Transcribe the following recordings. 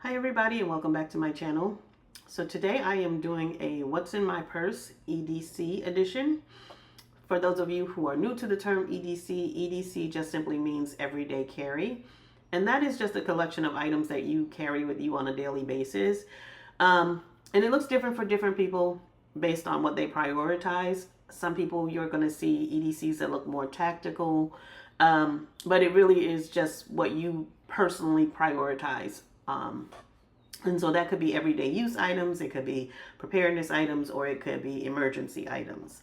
Hi everybody and welcome back to my channel. So today I am doing a What's in My Purse EDC edition. For those of you who are new to the term EDC just simply means everyday carry. And that is just a collection of items that you carry with you on a daily basis. And it looks different for different people based on what they prioritize. Some people you're going to see EDCs that look more tactical, but it really is just what you personally prioritize. And so that could be everyday use items, it could be preparedness items, or it could be emergency items.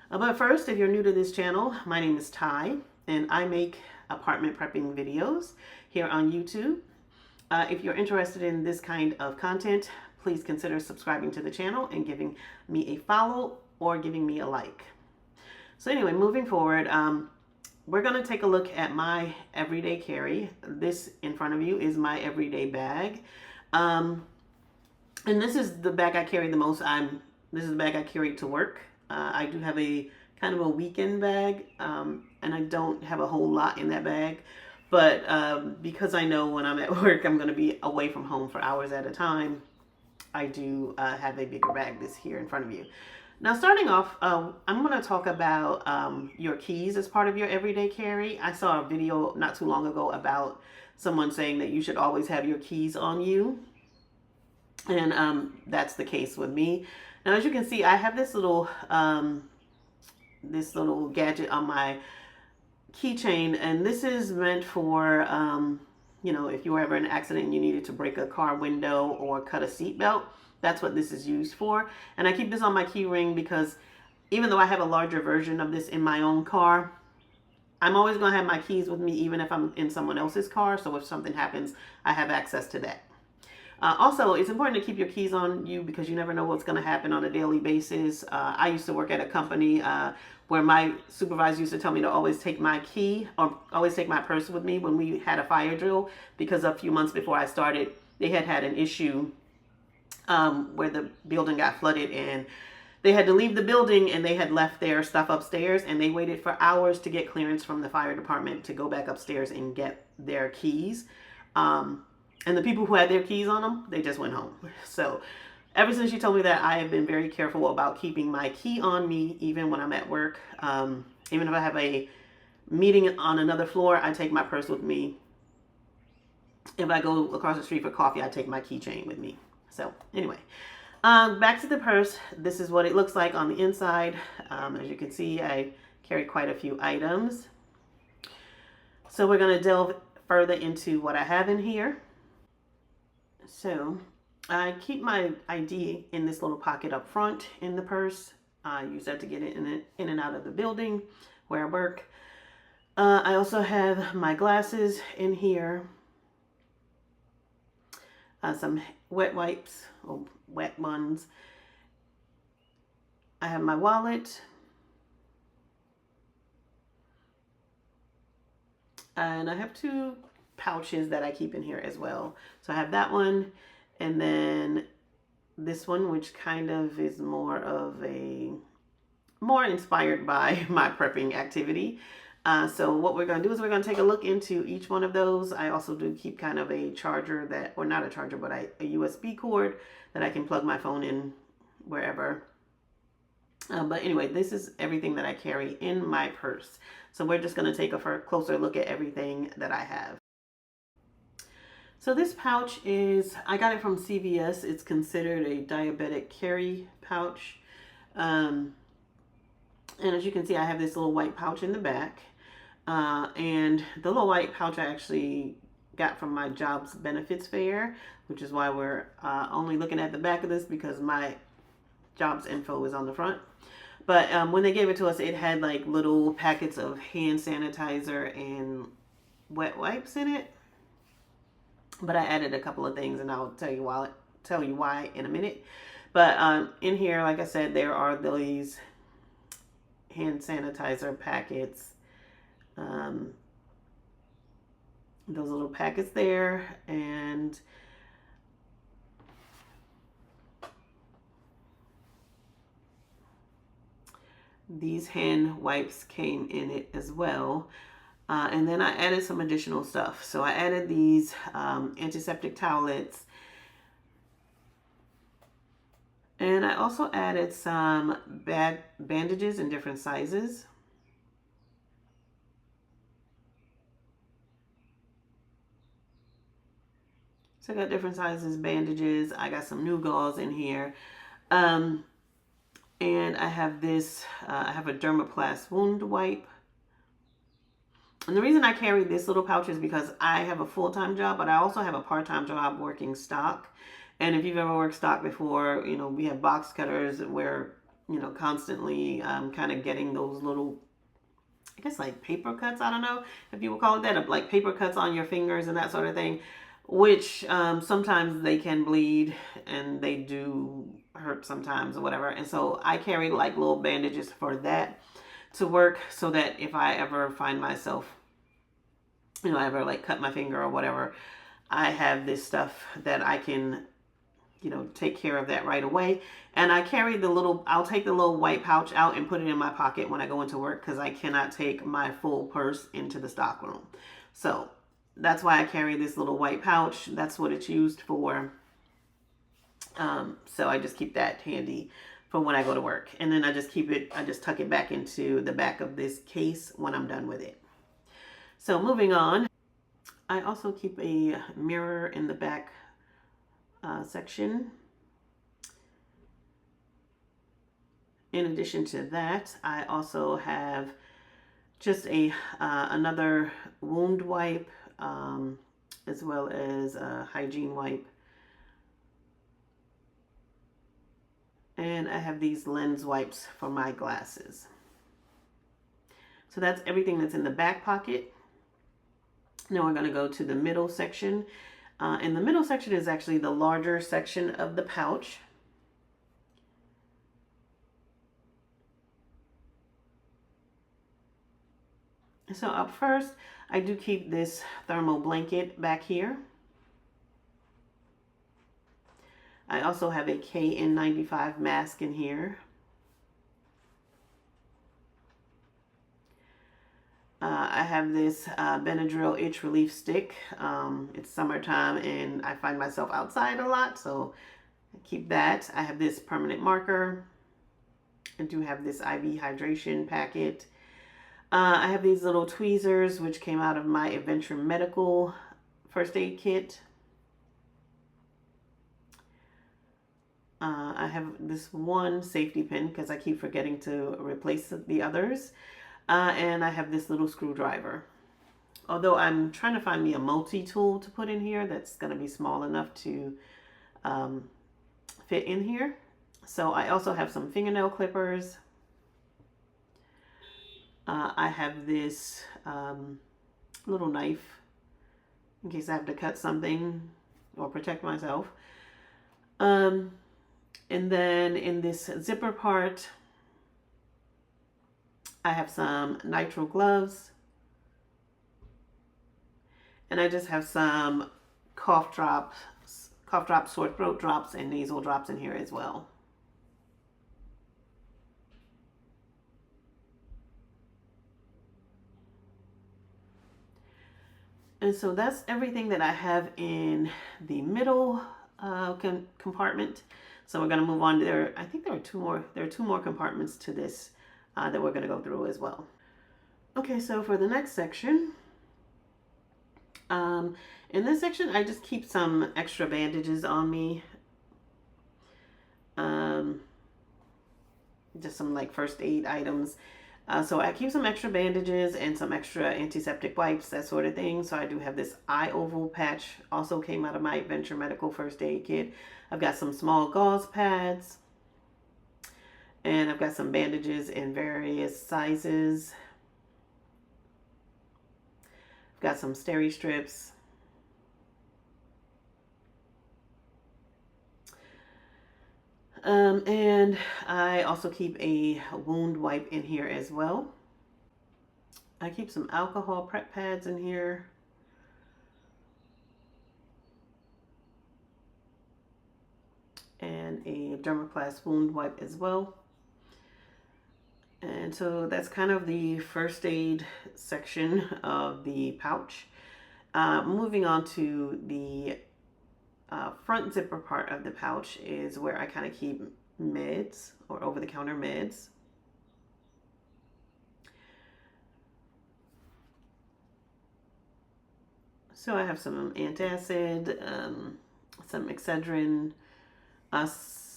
But first, if you're new to this channel, my name is Ty, and I make apartment prepping videos here on YouTube. If you're interested in this kind of content, please consider subscribing to the channel and giving me a follow or giving me a like. So anyway, moving forward, we're going to take a look at my everyday carry. This in front of you is my everyday bag. And this is the bag I carry the most. This is the bag I carry to work. I do have a kind of a weekend bag, and I don't have a whole lot in that bag. But because I know when I'm at work, I'm going to be away from home for hours at a time, I do have a bigger bag this here in front of you. Now, starting off, I'm going to talk about your keys as part of your everyday carry. I saw a video not too long ago about someone saying that you should always have your keys on you. And that's the case with me. Now, as you can see, I have this little gadget on my keychain, and this is meant for, if you were ever in an accident and you needed to break a car window or cut a seatbelt. That's what this is used for. And I keep this on my key ring because even though I have a larger version of this in my own car, I'm always going to have my keys with me even if I'm in someone else's car. So if something happens, I have access to that. Also, it's important to keep your keys on you because you never know what's going to happen on a daily basis. I used to work at a company where my supervisor used to tell me to always take my key or always take my purse with me when we had a fire drill, because a few months before I started, they had an issue where the building got flooded and they had to leave the building, and they had left their stuff upstairs, and they waited for hours to get clearance from the fire department to go back upstairs and get their keys. And the people who had their keys on them, they just went home. So ever since she told me that, I have been very careful about keeping my key on me, even when I'm at work. Even if I have a meeting on another floor, I take my purse with me. If I go across the street for coffee, I take my keychain with me. So anyway, back to the purse. This is what it looks like on the inside. As you can see, I carry quite a few items. So we're going to delve further into what I have in here. So I keep my ID in this little pocket up front in the purse. I use that to get it in and out of the building where I work. I also have my glasses in here. Some wet wipes, or wet ones. I have my wallet. And I have two pouches that I keep in here as well. So I have that one, and then this one, which kind of is more inspired by my prepping activity. So what we're going to do is we're going to take a look into each one of those. I also do keep kind of a charger or not a charger, but a USB cord that I can plug my phone in wherever. But anyway, this is everything that I carry in my purse. So we're just going to take a closer look at everything that I have. So this pouch I got it from CVS. It's considered a diabetic carry pouch. And as you can see, I have this little white pouch in the back. And the little white pouch I actually got from my jobs benefits fair, which is why we're only looking at the back of this, because my jobs info is on the front. But when they gave it to us, it had like little packets of hand sanitizer and wet wipes in it. But I added a couple of things, and I'll tell you why in a minute. But in here, like I said, there are these hand sanitizer packets. Those little packets there, and these hand wipes came in it as well. And then I added some additional stuff. So I added these antiseptic towelettes. And I also added some bandages in different sizes. So I got different sizes bandages. I got some new gauze in here. And I have this, I have a Dermaplast wound wipe. And the reason I carry this little pouch is because I have a full-time job, but I also have a part-time job working stock. And if you've ever worked stock before, you know, we have box cutters where, you know, constantly kind of getting those little, I guess like paper cuts. I don't know if you would call it that, like paper cuts on your fingers and that sort of thing, which sometimes they can bleed and they do hurt sometimes or whatever. And so I carry like little bandages for that to work, so that if I ever find myself, you know, ever like cut my finger or whatever, I have this stuff that I can, you know, take care of that right away. And I carry the little, I'll take the little white pouch out and put it in my pocket when I go into work, because I cannot take my full purse into the stock room. So that's why I carry this little white pouch. That's what it's used for. So I just keep that handy for when I go to work. And then I just tuck it back into the back of this case when I'm done with it. So moving on, I also keep a mirror in the back section. In addition to that, I also have just another wound wipe, as well as a hygiene wipe. And I have these lens wipes for my glasses. So that's everything that's in the back pocket. Now we're going to go to the middle section. And the middle section is actually the larger section of the pouch. So up first, I do keep this thermal blanket back here. I also have a KN95 mask in here. I have this Benadryl itch relief stick. It's summertime and I find myself outside a lot, so I keep that. I have this permanent marker. I do have this IV hydration packet. I have these little tweezers, which came out of my Adventure Medical first aid kit. I have this one safety pin because I keep forgetting to replace the others. And I have this little screwdriver. Although I'm trying to find me a multi-tool to put in here that's going to be small enough to fit in here. So I also have some fingernail clippers. I have this little knife in case I have to cut something or protect myself. And then in this zipper part, I have some nitrile gloves. And I just have some cough drops, sore throat drops, and nasal drops in here as well. And so that's everything that I have in the middle compartment. So we're going to move on to there. I think there are two more compartments to this that we're going to go through as well. Okay, so for the next section, in this section, I just keep some extra bandages on me. Just some like first aid items. So I keep some extra bandages and some extra antiseptic wipes, that sort of thing. So I do have this eye oval patch, also came out of my Adventure Medical first aid kit. I've got some small gauze pads. And I've got some bandages in various sizes. I've got some steri strips. And I also keep a wound wipe in here as well. I keep some alcohol prep pads in here. And a Dermaplast wound wipe as well. And And so that's kind of the first aid section of the pouch. Moving on to the front zipper part of the pouch is where I kind of keep meds or over-the-counter meds. So I have some antacid, some Excedrin.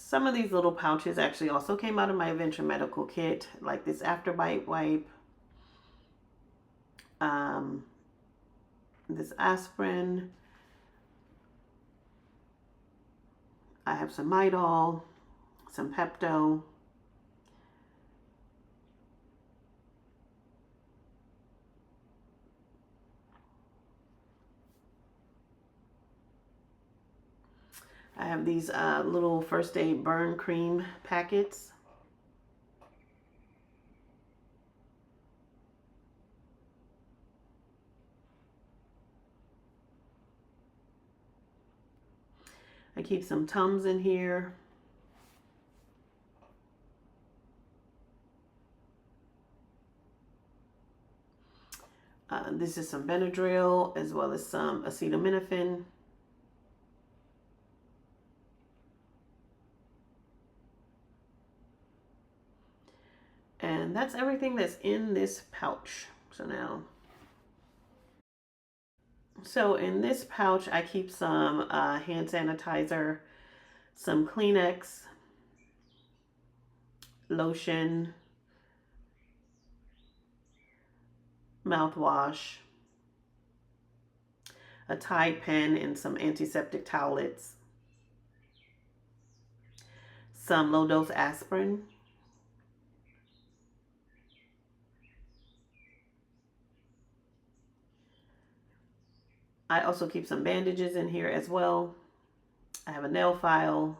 Some of these little pouches actually also came out of my Venture Medical kit, like this Afterbite wipe, this aspirin. I have some Midol, some Pepto. I have these little first aid burn cream packets. I keep some Tums in here. This is some Benadryl as well as some acetaminophen. And that's everything that's in this pouch. So in this pouch, I keep some hand sanitizer, some Kleenex, lotion, mouthwash, a Tide pen, and some antiseptic towelettes, some low-dose aspirin, I also keep some bandages in here as well. I have a nail file.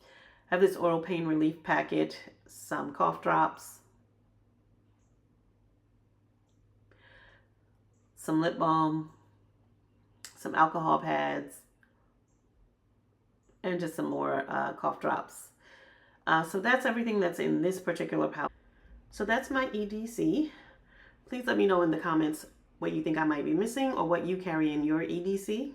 I have this oral pain relief packet, some cough drops, some lip balm, some alcohol pads, and just some more cough drops. So that's everything that's in this particular pouch. So that's my EDC. Please let me know in the comments what you think I might be missing or what you carry in your EDC.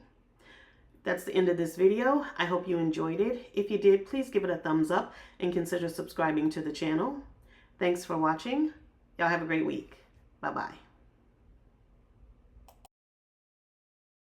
That's the end of this video. I hope you enjoyed it. If you did, please give it a thumbs up and consider subscribing to the channel. Thanks for watching. Y'all have a great week. Bye-bye.